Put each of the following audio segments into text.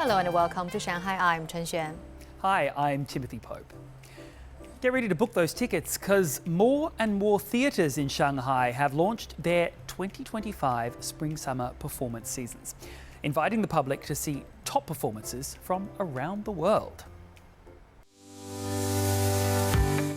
Hello and welcome to Shanghai. I'm Chen Xuan. Hi, I'm Timothy Pope. Get ready to book those tickets because more and more theatres in Shanghai have launched their 2025 Spring-Summer performance seasons, inviting the public to see top performances from around the world.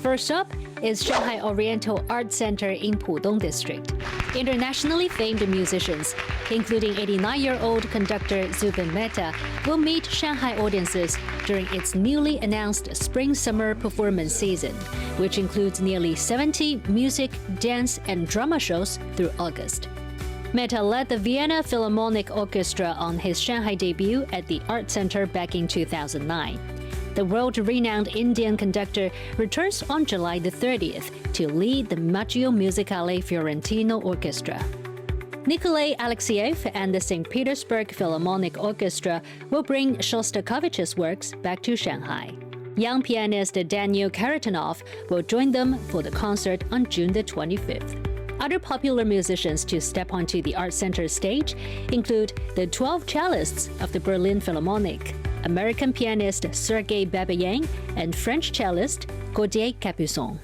First up is Shanghai Oriental Art Center in Pudong District. Internationally famed musicians, including 89-year-old conductor Zubin Mehta, will meet Shanghai audiences during its newly announced Spring-Summer performance season, which includes nearly 70 music, dance, and drama shows through August. Mehta led the Vienna Philharmonic Orchestra on his Shanghai debut at the Art Center back in 2009. The world-renowned Indian conductor returns on July the 30th to lead the Maggio Musicale Fiorentino Orchestra. Nikolai Alexeyev and the St. Petersburg Philharmonic Orchestra will bring Shostakovich's works back to Shanghai. Young pianist Daniel Karatanov will join them for the concert on June the 25th. Other popular musicians to step onto the Art Center stage include the 12 cellists of the Berlin Philharmonic, American pianist Sergei Babayan, and French cellist Gauthier Capuçon.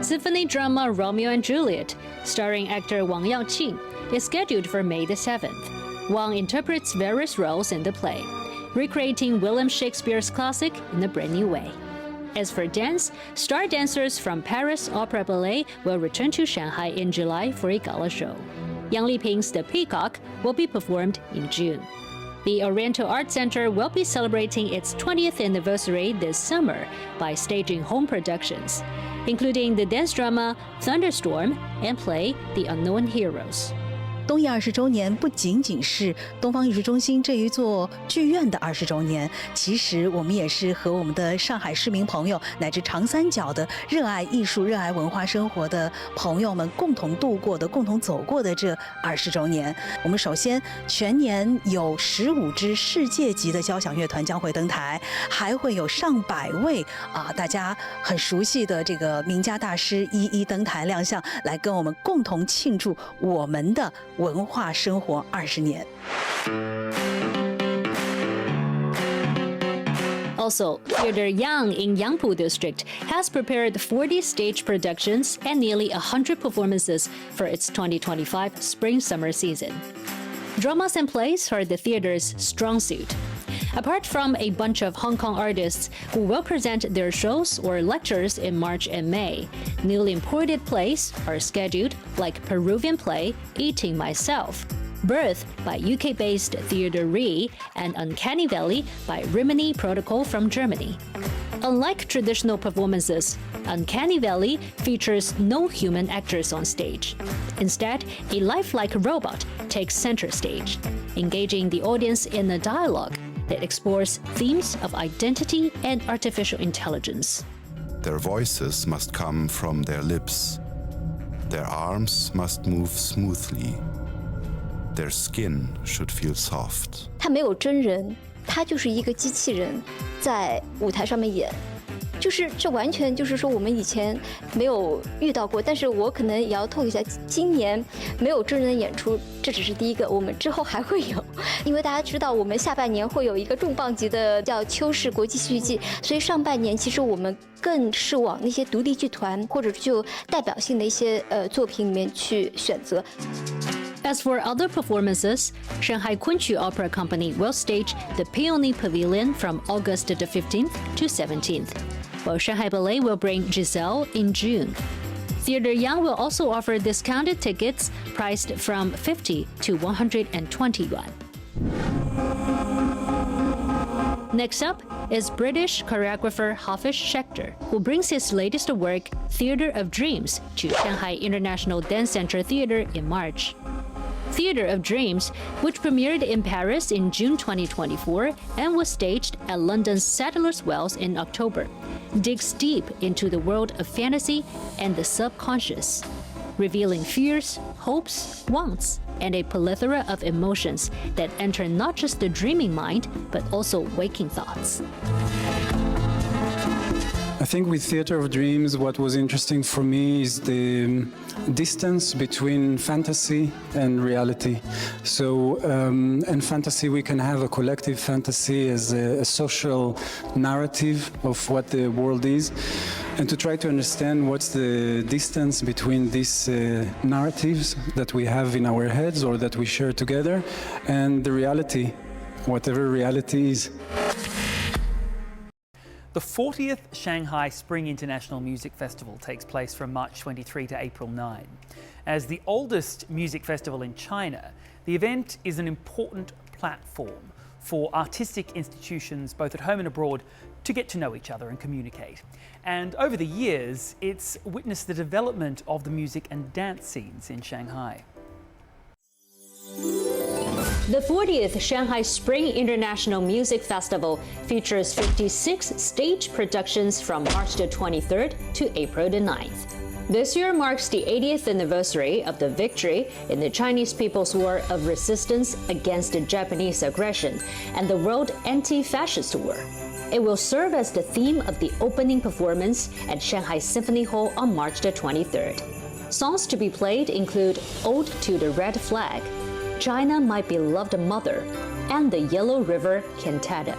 Symphony drama Romeo and Juliet, starring actor Wang Yaoqing, is scheduled for May the 7th. Wang interprets various roles in the play, recreating William Shakespeare's classic in a brand new way. As for dance, star dancers from Paris Opera Ballet will return to Shanghai in July for a gala show. Yang Liping's The Peacock will be performed in June. The Oriental Art Center will be celebrating its 20th anniversary this summer by staging home productions, including the dance drama Thunderstorm and play The Unknown Heroes. 东艺20周年不仅仅是东方艺术中心这一座剧院的20周年，其实我们也是和我们的上海市民朋友乃至长三角的热爱艺术、热爱文化生活的朋友们共同度过的、共同走过的这20周年。我们首先全年有15支世界级的交响乐团将会登台，还会有上百位大家很熟悉的这个名家大师一一登台亮相，来跟我们共同庆祝我们的文化生活20年。Also, Theatre Yang in Yangpu District has prepared 40 stage productions and nearly 100 performances for its 2025 Spring-Summer season. Dramas and plays are the theatre's strong suit. Apart from a bunch of Hong Kong artists who will present their shows or lectures in March and May, newly imported plays are scheduled like Peruvian play Eating Myself, Birth by UK-based Theatre Re, and Uncanny Valley by Rimini Protocol from Germany. Unlike traditional performances, Uncanny Valley features no human actors on stage. Instead, a lifelike robot takes center stage, engaging the audience in a dialogue that explores themes of identity and artificial intelligence. Their voices must come from their lips. Their arms must move smoothly. Their skin should feel soft. 它没有真人，它就是一个机器人在舞台上面演。就是这完全就是说我们以前没有遇到过，但是我可能也要透露一下，今年没有真人演出，这只是第一个，我们之后还会有。因为大家知道我们下半年会有一个重磅级的叫秋市国际戏剧季，所以上半年其实我们更是往那些独立剧团或者就代表性的一些作品里面去选择。As for other performances, Shanghai Kunqu Opera Company will stage the Peony Pavilion from August the 15th to 17th, while Shanghai Ballet will bring Giselle in June. Theatre Yang will also offer discounted tickets priced from 50 to 120 yuan. Next up is British choreographer Hafiz Schechter, who brings his latest work, Theatre of Dreams, to Shanghai International Dance Center Theatre in March. Theatre of Dreams, which premiered in Paris in June 2024 and was staged at London's Sadler's Wells in October, digs deep into the world of fantasy and the subconscious, revealing fears, hopes, wants, and a plethora of emotions that enter not just the dreaming mind, but also waking thoughts. I think with Theatre of Dreams, what was interesting for me is the distance between fantasy and reality. So, in fantasy, we can have a collective fantasy as a social narrative of what the world is, and to try to understand what's the distance between these narratives that we have in our heads or that we share together and the reality, whatever reality is. The 40th Shanghai Spring International Music Festival takes place from March 23 to April 9. As the oldest music festival in China, the event is an important platform for artistic institutions, both at home and abroad, to get to know each other and communicate. And over the years, it's witnessed the development of the music and dance scenes in Shanghai. The 40th Shanghai Spring International Music Festival features 56 stage productions from March the 23rd to April the 9th. This year marks the 80th anniversary of the victory in the Chinese People's War of Resistance against the Japanese aggression and the World Anti-Fascist War. It will serve as the theme of the opening performance at Shanghai Symphony Hall on March the 23rd. Songs to be played include Ode to the Red Flag, China, My Beloved Mother, and the Yellow River Cantata.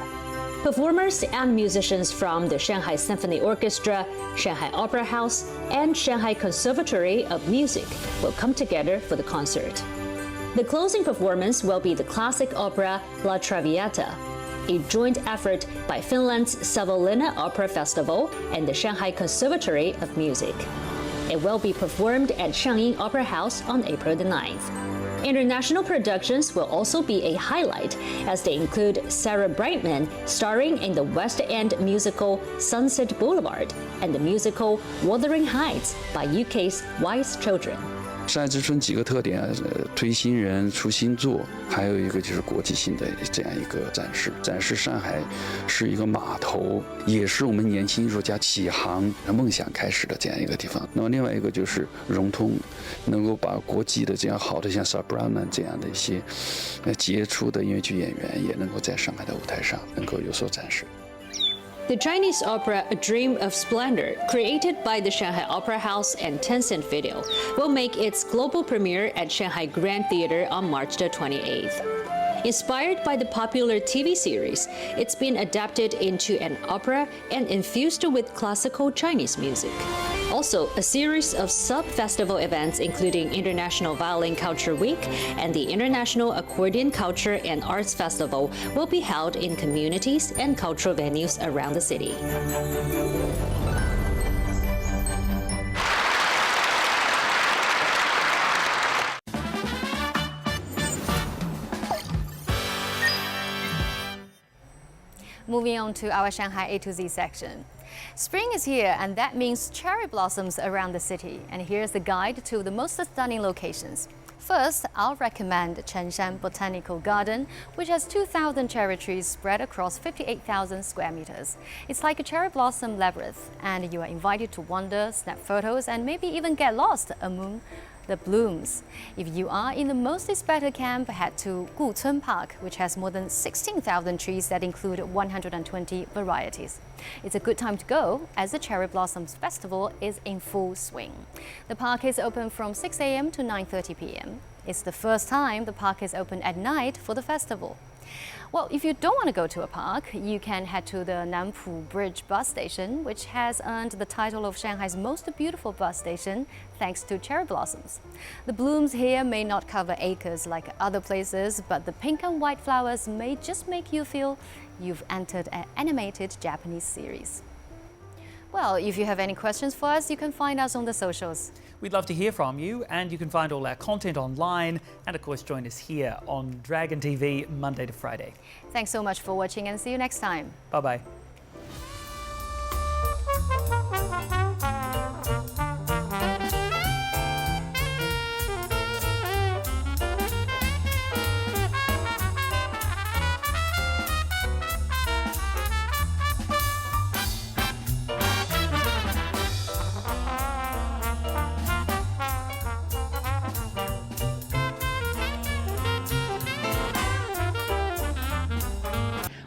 Performers and musicians from the Shanghai Symphony Orchestra, Shanghai Opera House, and Shanghai Conservatory of Music will come together for the concert. The closing performance will be the classic opera La Traviata, a joint effort by Finland's Savonlinna Opera Festival and the Shanghai Conservatory of Music. It will be performed at Shangying Opera House on April the 9th. International productions will also be a highlight, as they include Sarah Brightman starring in the West End musical Sunset Boulevard and the musical Wuthering Heights by UK's Wise Children. 上海之春几个特点推新人、出新作，还有一个就是国际性的这样一个展示。展示上海是一个码头，也是我们年轻艺术家起航、梦想开始的这样一个地方。那么另外一个就是融通，能够把国际的这样好的像 Sabrina 这样的一些杰出的音乐剧演员，也能够在上海的舞台上能够有所展示。 The Chinese opera A Dream of Splendor, created by the Shanghai Opera House and Tencent Video, will make its global premiere at Shanghai Grand Theatre on March the 28th. Inspired by the popular TV series, it's been adapted into an opera and infused with classical Chinese music. Also, a series of sub-festival events including International Violin Culture Week and the International Accordion Culture and Arts Festival will be held in communities and cultural venues around the city. Moving on to our Shanghai A to Z section. Spring is here, and that means cherry blossoms around the city. And here's the guide to the most stunning locations. First, I'll recommend Chengshan Botanical Garden, which has 2,000 cherry trees spread across 58,000 square meters. It's like a cherry blossom labyrinth, and you are invited to wander, snap photos, and maybe even get lost among the blooms. If you are in the most expected camp, head to Gucun Park, which has more than 16,000 trees that include 120 varieties. It's a good time to go, as the Cherry Blossoms Festival is in full swing. The park is open from 6 a.m. to 9:30 p.m. It's the first time the park is open at night for the festival. Well, if you don't want to go to a park, you can head to the Nanpu Bridge bus station, which has earned the title of Shanghai's most beautiful bus station thanks to cherry blossoms. The blooms here may not cover acres like other places, but the pink and white flowers may just make you feel you've entered an animated Japanese series. Well, if you have any questions for us, you can find us on the socials. We'd love to hear from you, and you can find all our content online, and of course join us here on Dragon TV Monday to Friday. Thanks so much for watching, and see you next time. Bye-bye.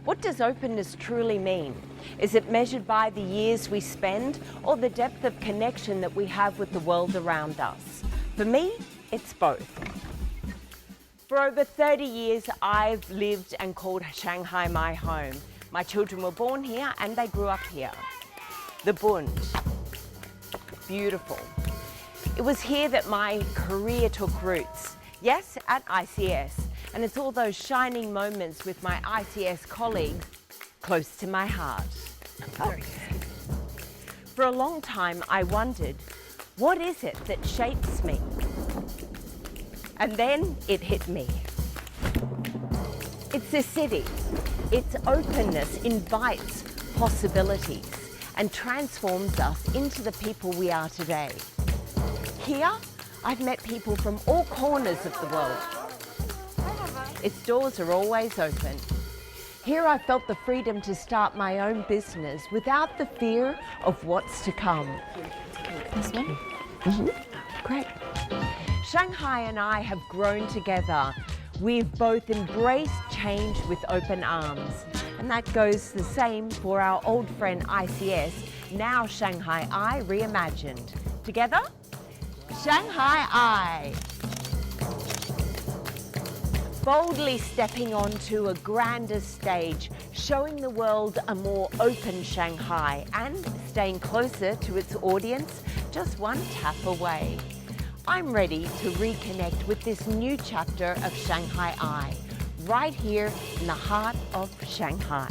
What does openness truly mean? Is it measured by the years we spend or the depth of connection that we have with the world around us? For me, it's both. For over 30 years, I've lived and called Shanghai my home. My children were born here and they grew up here. The Bund, beautiful. It was here that my career took roots. Yes, at ICS, and it's all those shining moments with my ICS colleagues close to my heart. For a long time, I wondered, what is it that shapes me? And then it hit me. It's the city. Its openness invites possibilities and transforms us into the people we are today. Here, I've met people from all corners of the world. Its doors are always open. Here I felt the freedom to start my own business without the fear of what's to come. This one? Great. Shanghai and I have grown together. We've both embraced change with open arms. And that goes the same for our old friend ICS, now Shanghai I reimagined. Together, Shanghai I. Boldly stepping onto a grander stage, showing the world a more open Shanghai and staying closer to its audience, just one tap away. I'm ready to reconnect with this new chapter of Shanghai I, right here in the heart of Shanghai.